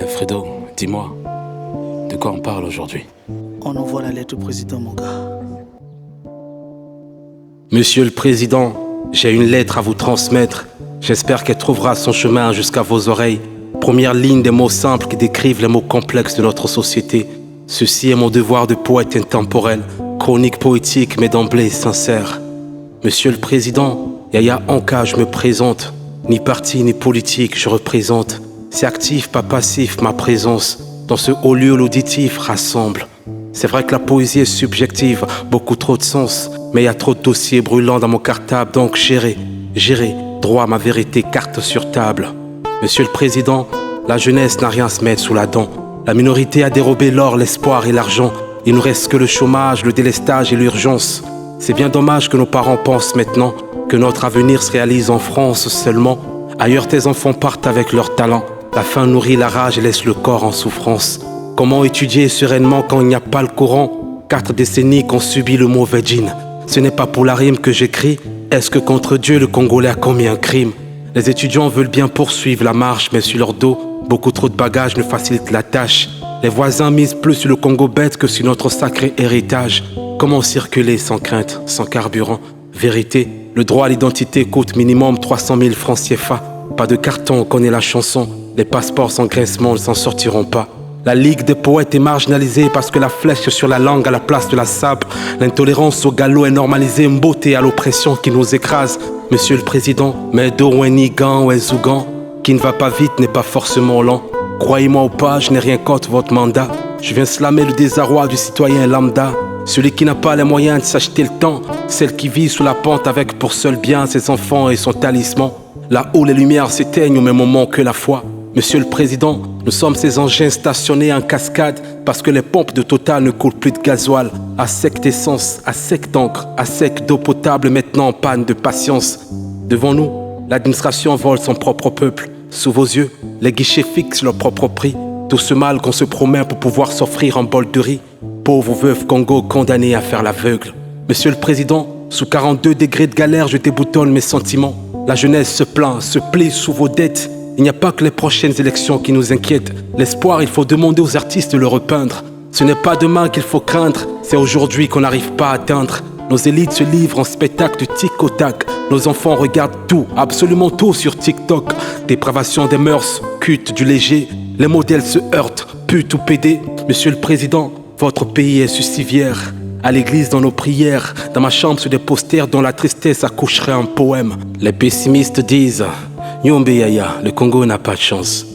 Fredo, dis-moi, de quoi on parle aujourd'hui? On envoie la lettre au président, mon gars. Monsieur le Président, j'ai une lettre à vous transmettre. J'espère qu'elle trouvera son chemin jusqu'à vos oreilles. Première ligne des mots simples qui décrivent les mots complexes de notre société. Ceci est mon devoir de poète intemporel, chronique poétique mais d'emblée sincère. Monsieur le Président, Yaya Anka, je me présente. Ni parti ni politique, je représente. C'est actif, pas passif, ma présence. Dans ce haut lieu, l'auditif rassemble. C'est vrai que la poésie est subjective, beaucoup trop de sens. Mais il y a trop de dossiers brûlants dans mon cartable, donc gérez, droit à ma vérité, carte sur table. Monsieur le Président, la jeunesse n'a rien à se mettre sous la dent. La minorité a dérobé l'or, l'espoir et l'argent. Il nous reste que le chômage, le délestage et l'urgence. C'est bien dommage que nos parents pensent maintenant que notre avenir se réalise en France seulement. Ailleurs, tes enfants partent avec leur talent. La faim nourrit la rage et laisse le corps en souffrance. Comment étudier sereinement quand il n'y a pas le courant? 4 décennies qu'on subit le mauvais djinn. Ce n'est pas pour la rime que j'écris. Est-ce que contre Dieu le Congolais a commis un crime? Les étudiants veulent bien poursuivre la marche, mais sur leur dos, beaucoup trop de bagages ne facilitent la tâche. Les voisins misent plus sur le Congo bête que sur notre sacré héritage. Comment circuler sans crainte, sans carburant? Vérité, le droit à l'identité coûte minimum 300 000 francs CFA. Pas de carton, on connaît la chanson. Les passeports sans graissement ne s'en sortiront pas. La Ligue des poètes est marginalisée parce que la flèche sur la langue à la place de la sabre. L'intolérance au galop est normalisée, beauté à l'oppression qui nous écrase. Monsieur le Président, Medo Wenigan ou Ezougan, qui ne va pas vite n'est pas forcément lent. Croyez-moi ou pas, je n'ai rien contre votre mandat. Je viens slammer le désarroi du citoyen lambda. Celui qui n'a pas les moyens de s'acheter le temps. Celle qui vit sous la pente avec pour seul bien ses enfants et son talisman. Là où les lumières s'éteignent au même moment que la foi. Monsieur le Président, nous sommes ces engins stationnés en cascade parce que les pompes de Total ne coulent plus de gasoil. À sec d'essence, à sec d'encre, à sec d'eau potable, maintenant en panne de patience. Devant nous, l'administration vole son propre peuple. Sous vos yeux, les guichets fixent leur propre prix. Tout ce mal qu'on se promet pour pouvoir s'offrir un bol de riz. Pauvre veuve Congo condamnée à faire l'aveugle. Monsieur le Président, sous 42 degrés de galère, je déboutonne mes sentiments. La jeunesse se plaint, se plie sous vos dettes. Il n'y a pas que les prochaines élections qui nous inquiètent. L'espoir, il faut demander aux artistes de le repeindre. Ce n'est pas demain qu'il faut craindre, c'est aujourd'hui qu'on n'arrive pas à atteindre. Nos élites se livrent en spectacle de tic au tac. Nos enfants regardent tout, absolument tout sur TikTok. Dépravation des mœurs, culte du léger. Les modèles se heurtent, pute ou pédé. Monsieur le Président, votre pays est suicivière. À l'église, dans nos prières, dans ma chambre sur des posters dont la tristesse accoucherait un poème. Les pessimistes disent Yombe Yaya, le Congo n'a pas de chance.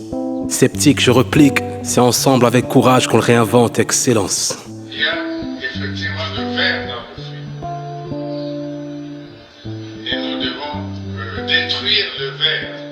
Sceptique, je replique, c'est ensemble avec courage qu'on le réinvente, excellence. Il y a effectivement le verre dans le film. Et nous devons détruire le verre.